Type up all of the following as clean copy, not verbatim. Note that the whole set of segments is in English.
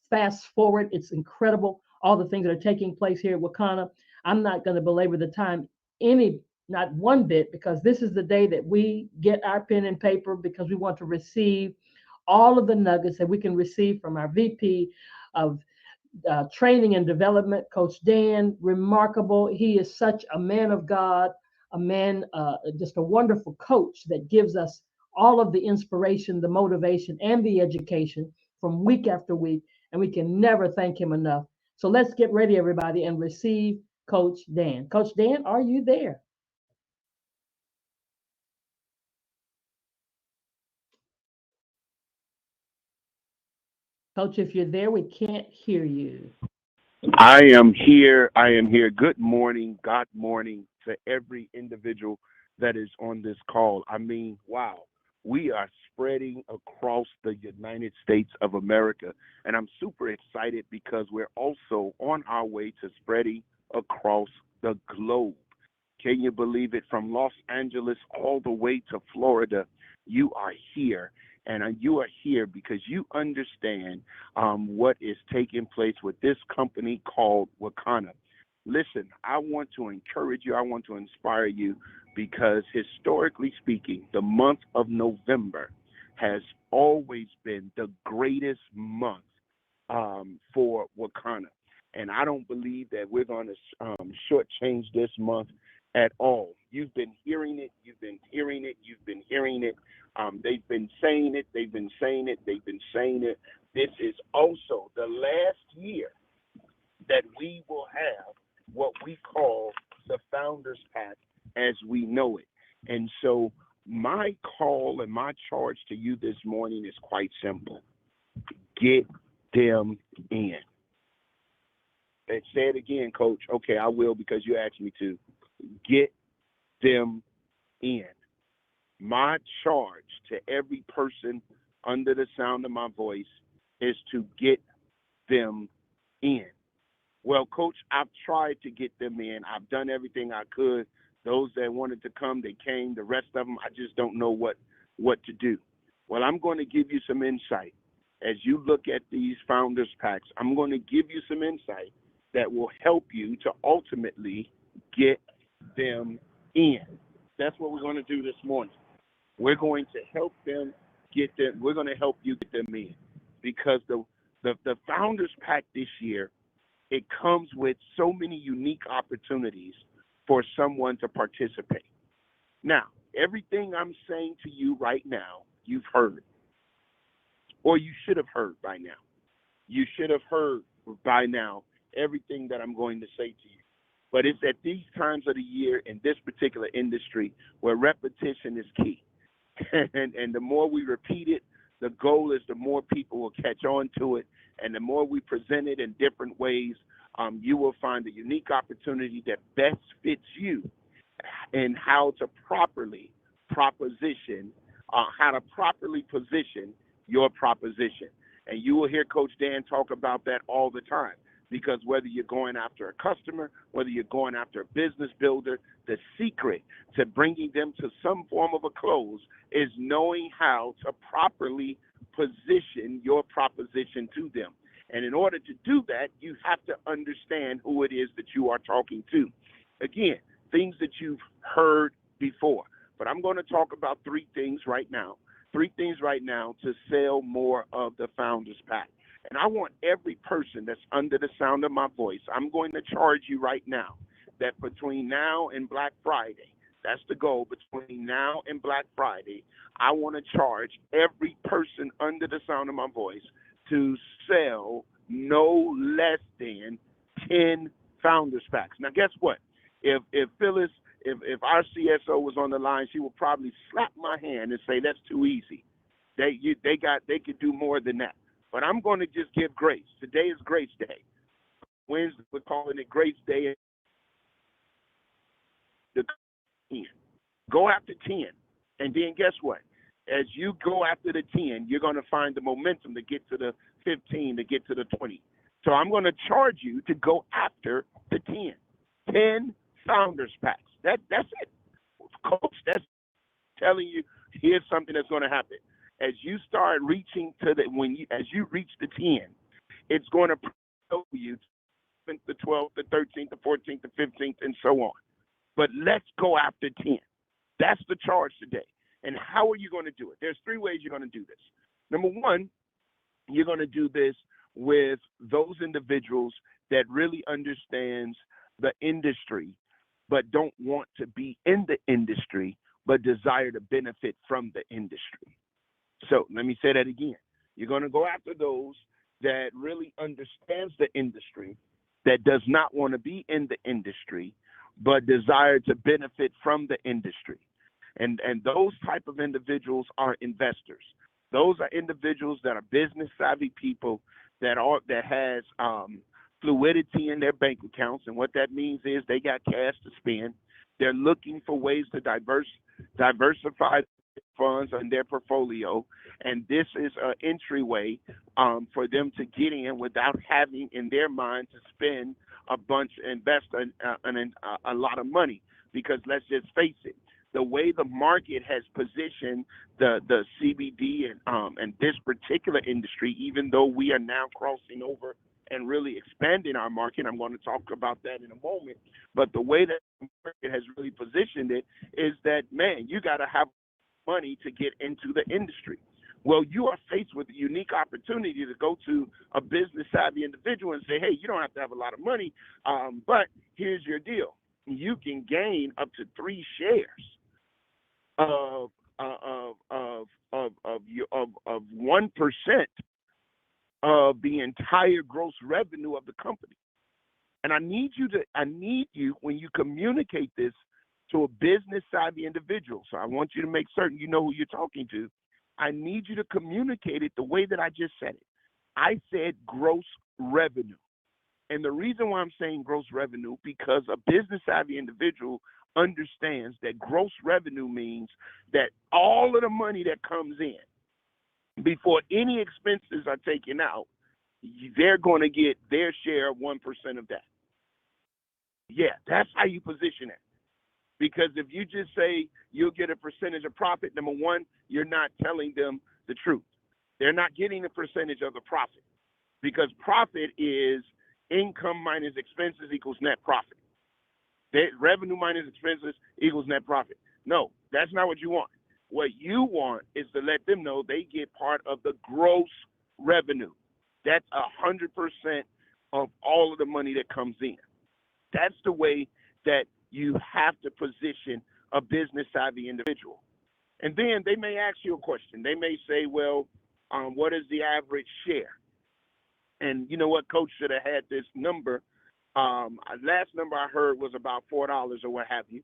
fast forward. It's incredible, all the things that are taking place here at Wakana. I'm not going to belabor the time any, not one bit, because this is the day that we get our pen and paper because we want to receive all of the nuggets that we can receive from our VP of training and development, Coach Dan. Remarkable. He is such a man of God, a man, just a wonderful coach that gives us all of the inspiration, the motivation, and the education from week after week. And we can never thank him enough. So let's get ready, everybody, and receive Coach Dan. Coach Dan, are you there? Coach, if you're there, we can't hear you. I am here. I am here. Good morning, God morning to every individual that is on this call. I mean, wow, we are spreading across the United States of America. And I'm super excited because we're also on our way to spreading across the globe. Can you believe it? From Los Angeles all the way to Florida, you are here. And you are here because you understand what is taking place with this company called Wakana. Listen, I want to encourage you, I want to inspire you because historically speaking, the month of November has always been the greatest month for Wakana. And I don't believe that we're going to shortchange this month at all. You've been hearing it, you've been hearing it, you've been hearing it. They've been saying it, they've been saying it, they've been saying it. This is also the last year that we will have what we call the Founders Pack as we know it. And so my call and my charge to you this morning is quite simple. Get them in. And say it again, Coach. Okay, I will because you asked me to. Get them in. My charge to every person under the sound of my voice is to get them in. Well, Coach, I've tried to get them in. I've done everything I could. Those that wanted to come, they came. The rest of them, I just don't know what to do. Well, I'm going to give you some insight. As you look at these Founders Packs, I'm going to give you some insight that will help you to ultimately get them in. That's what we're going to do this morning. We're going to help them get them. We're going to help you get them in because the Founders Pack this year, it comes with so many unique opportunities for someone to participate. Now, everything I'm saying to you right now, you've heard, or you should have heard by now. You should have heard by now everything that I'm going to say to you. But it's at these times of the year in this particular industry where repetition is key. And the more we repeat it, the goal is the more people will catch on to it. And the more we present it in different ways, you will find a unique opportunity that best fits you and how to properly position your proposition. And you will hear Coach Dan talk about that all the time. Because whether you're going after a customer, whether you're going after a business builder, the secret to bringing them to some form of a close is knowing how to properly position your proposition to them. And in order to do that, you have to understand who it is that you are talking to. Again, things that you've heard before. But I'm going to talk about three things right now to sell more of the Founders Pack. And I want every person that's under the sound of my voice, I'm going to charge you right now that between now and Black Friday, that's the goal, between now and Black Friday, I want to charge every person under the sound of my voice to sell no less than 10 Founders Packs. Now, guess what? If Phyllis, if our CSO was on the line, she would probably slap my hand and say, that's too easy. They could do more than that. But I'm going to just give grace. Today is Grace Day. Wednesday, we're calling it Grace Day. Go after 10. And then guess what? As you go after the 10, you're going to find the momentum to get to the 15, to get to the 20. So I'm going to charge you to go after the 10. 10 Founders Packs. That's it. Coach, that's telling you, here's something that's going to happen. As you start reaching to as you reach the 10, it's going to show you the 12th, the 13th, the 14th, the 15th, and so on. But let's go after 10. That's the charge today. And how are you going to do it? There's three ways you're going to do this. Number one, you're going to do this with those individuals that really understands the industry, but don't want to be in the industry, but desire to benefit from the industry. So let me say that again. You're going to go after those that really understands the industry, that does not want to be in the industry, but desire to benefit from the industry. And those type of individuals are investors. Those are individuals that are business savvy people that has fluidity in their bank accounts. And what that means is they got cash to spend. They're looking for ways to diversify funds in their portfolio. And this is an entryway for them to get in without having in their mind to spend invest a lot of money. Because let's just face it, the way the market has positioned the CBD and this particular industry, even though we are now crossing over and really expanding our market, I'm going to talk about that in a moment, but the way that the market has really positioned it is that, man, you got to have money to get into the industry. Well, you are faced with a unique opportunity to go to a business savvy individual and say, hey, you don't have to have a lot of money, but here's your deal. You can gain up to 3 shares of 1% of the entire gross revenue of the company. And I need you when you communicate this to a business savvy individual. So I want you to make certain you know who you're talking to. I need you to communicate it the way that I just said it. I said gross revenue. And the reason why I'm saying gross revenue, because a business savvy individual understands that gross revenue means that all of the money that comes in before any expenses are taken out, they're going to get their share of 1% of that. Yeah, that's how you position it. Because if you just say you'll get a percentage of profit, number one, you're not telling them the truth. They're not getting a percentage of the profit, because profit is income minus expenses equals net profit. Revenue minus expenses equals net profit. No, that's not what you want. What you want is to let them know they get part of the gross revenue. That's 100% of all of the money that comes in. That's the way that you have to position a business savvy individual. And then they may ask you a question. They may say, well, what is the average share? And you know what? Coach should have had this number. Last number I heard was about $4 or what have you.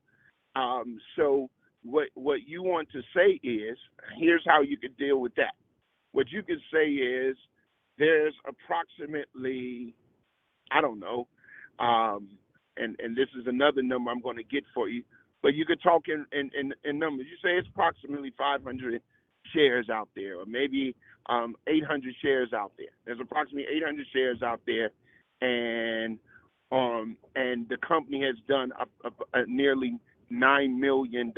So what you want to say is, here's how you could deal with that. What you could say is, there's approximately, I don't know, and this is another number I'm going to get for you, but you could talk in numbers. You say it's approximately 500 shares out there, or maybe 800 shares out there. There's approximately 800 shares out there, and the company has done a nearly $9 million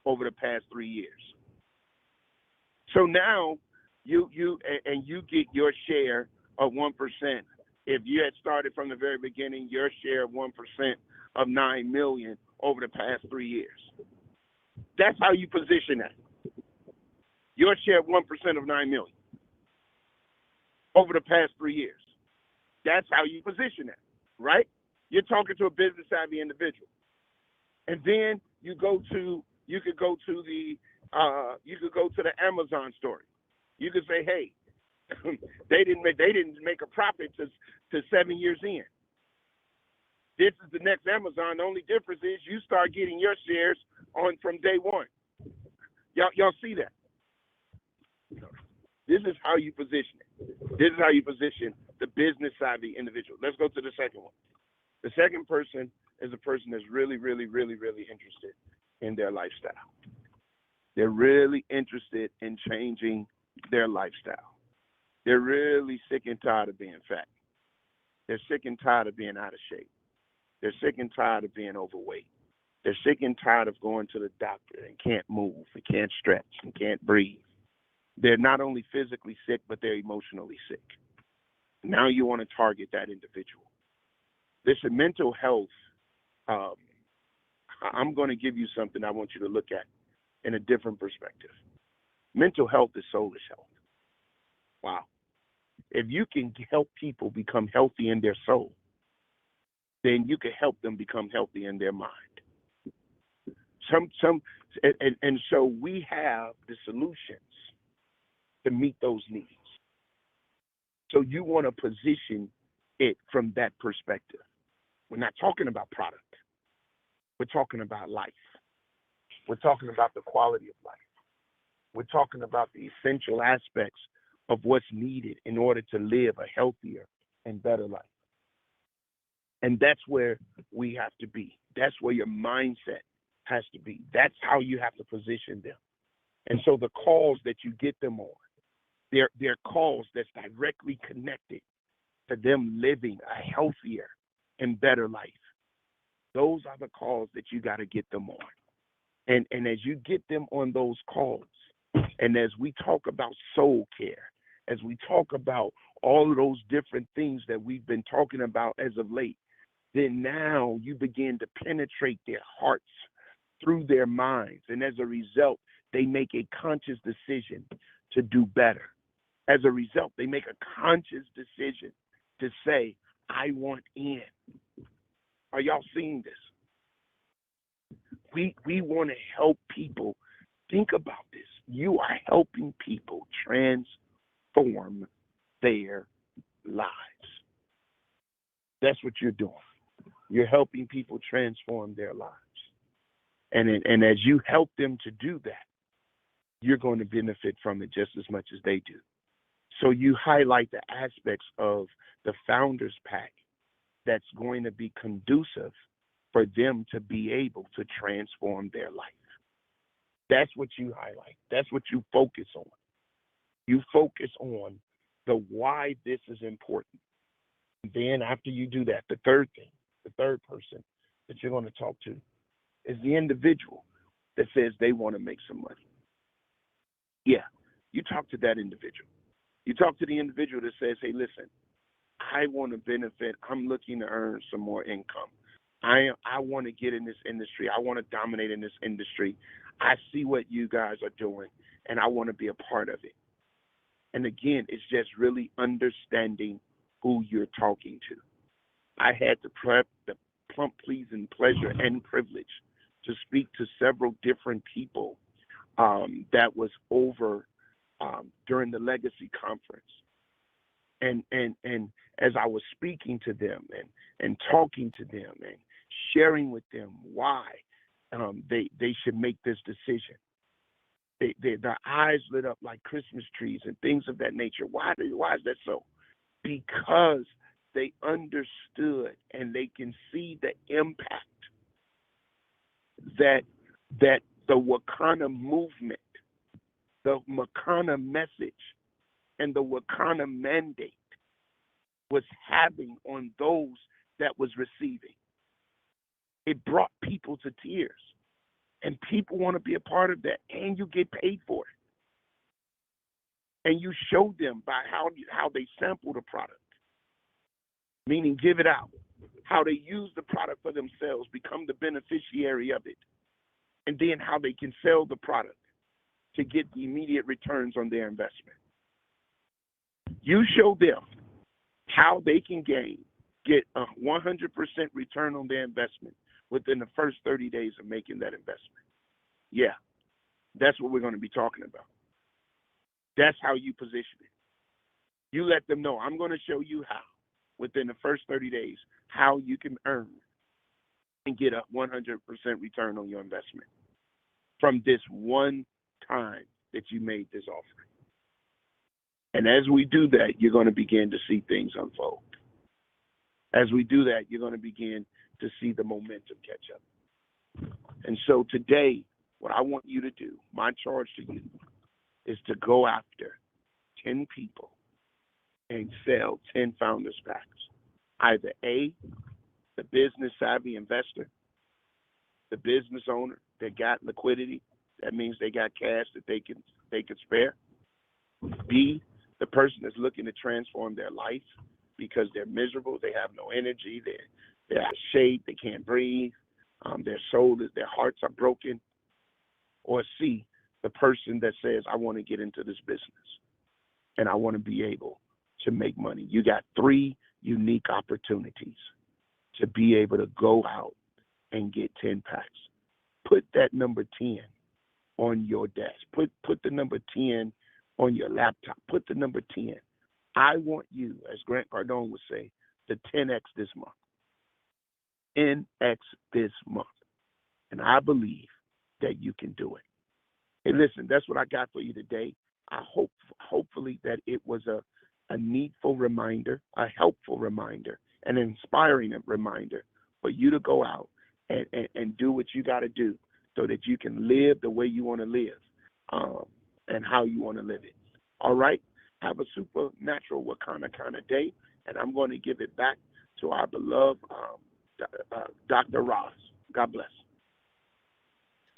over the past 3 years. So now you get your share of 1%. If you had started from the very beginning, your share of 1% of $9 million over the past 3 years. That's how you position that. Your share of 1% of $9 million over the past 3 years. That's how you position that, right? You're talking to a business savvy individual. And then you could go to the Amazon story. You could say, hey, they didn't make a profit to 7 years in. This is the next Amazon. The only difference is you start getting your shares on from day one. Y'all see that? This is how you position it. This is how you position the business savvy individual. Let's go to the second one. The second person is a person that's really, really, really, really interested in their lifestyle. They're really interested in changing their lifestyle. They're really sick and tired of being fat. They're sick and tired of being out of shape. They're sick and tired of being overweight. They're sick and tired of going to the doctor and can't move, and can't stretch, and can't breathe. They're not only physically sick, but they're emotionally sick. Now you want to target that individual. Listen, mental health, um, I'm going to give you something I want you to look at in a different perspective. Mental health is soulish health. Wow. If you can help people become healthy in their soul, then you can help them become healthy in their mind. And so we have the solutions to meet those needs. So you want to position it from that perspective. We're not talking about product. We're talking about life. We're talking about the quality of life. We're talking about the essential aspects of what's needed in order to live a healthier and better life. And that's where we have to be. That's where your mindset has to be. That's how you have to position them. And so the calls that you get them on, they're calls that's directly connected to them living a healthier and better life. Those are the calls that you got to get them on. And as you get them on those calls, and as we talk about soul care, as we talk about all of those different things that we've been talking about as of late, then now you begin to penetrate their hearts through their minds. And as a result, they make a conscious decision to do better. As a result, they make a conscious decision to say, I want in. Are y'all seeing this? We want to help people. Think about this. You are helping people transform their lives. That's what you're doing. You're helping people transform their lives. And as you help them to do that, you're going to benefit from it just as much as they do. So you highlight the aspects of the Founders Pack that's going to be conducive for them to be able to transform their life. That's what you highlight. That's what you focus on. You focus on the why this is important. Then after you do that, the third thing, the third person that you're going to talk to is the individual that says they want to make some money. Yeah, you talk to that individual. You talk to the individual that says, hey, listen, I want to benefit. I'm looking to earn some more income. I want to get in this industry. I want to dominate in this industry. I see what you guys are doing, and I want to be a part of it. And again, it's just really understanding who you're talking to. I had the plump pleasing pleasure and privilege to speak to several different people that was over during the Legacy Conference. And as I was speaking to them and talking to them and sharing with them why they should make this decision, their eyes lit up like Christmas trees and things of that nature. Why is that so? Because they understood and they can see the impact that the Wakana movement, the Wakana message, and the Wakana mandate was having on those that was receiving. It brought people to tears. And people want to be a part of that, and you get paid for it. And you show them by how they sample the product, meaning give it out, how they use the product for themselves, become the beneficiary of it, and then how they can sell the product to get the immediate returns on their investment. You show them how they can get a 100% return on their investment within the first 30 days of making that investment. Yeah, that's what we're going to be talking about. That's how you position it. You let them know, I'm going to show you how, within the first 30 days, how you can earn and get a 100% return on your investment from this one time that you made this offering. And as we do that, you're going to begin to see things unfold. As we do that, you're going to begin to see the momentum catch up. And so today, what I want you to do, my charge to you, is to go after 10 people and sell 10 Founders Packs. Either A, the business savvy investor, the business owner that got liquidity, that means they got cash that they can spare. B, the person that's looking to transform their life, because they're miserable, they have no energy, they're out of shape, they can't breathe, their hearts are broken. Or C, the person that says, I want to get into this business and I want to be able to make money. You got 3 unique opportunities to be able to go out and get 10 packs. Put that number 10 on your desk. Put the number 10 on your laptop. Put the number 10. I want you, as Grant Cardone would say, to 10x this month. 10x this month. And I believe that you can do it. Hey, listen, that's what I got for you today. I hopefully that it was a needful reminder, a helpful reminder, an inspiring reminder for you to go out and do what you got to do so that you can live the way you want to live and how you want to live it. All right? Have a supernatural Wakanda kind of day, and I'm going to give it back to our beloved Dr. Ross. God bless.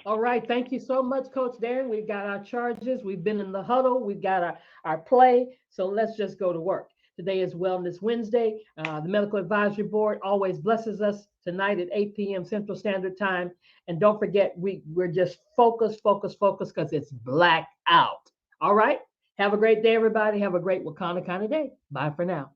All right. Thank you so much, Coach Darren. We've got our charges. We've been in the huddle. We've got our play. So let's just go to work. Today is Wellness Wednesday. The Medical Advisory Board always blesses us tonight at 8 p.m. Central Standard Time. And don't forget, we're just focused because it's black out. All right. Have a great day, everybody. Have a great Wakanda kind of day. Bye for now.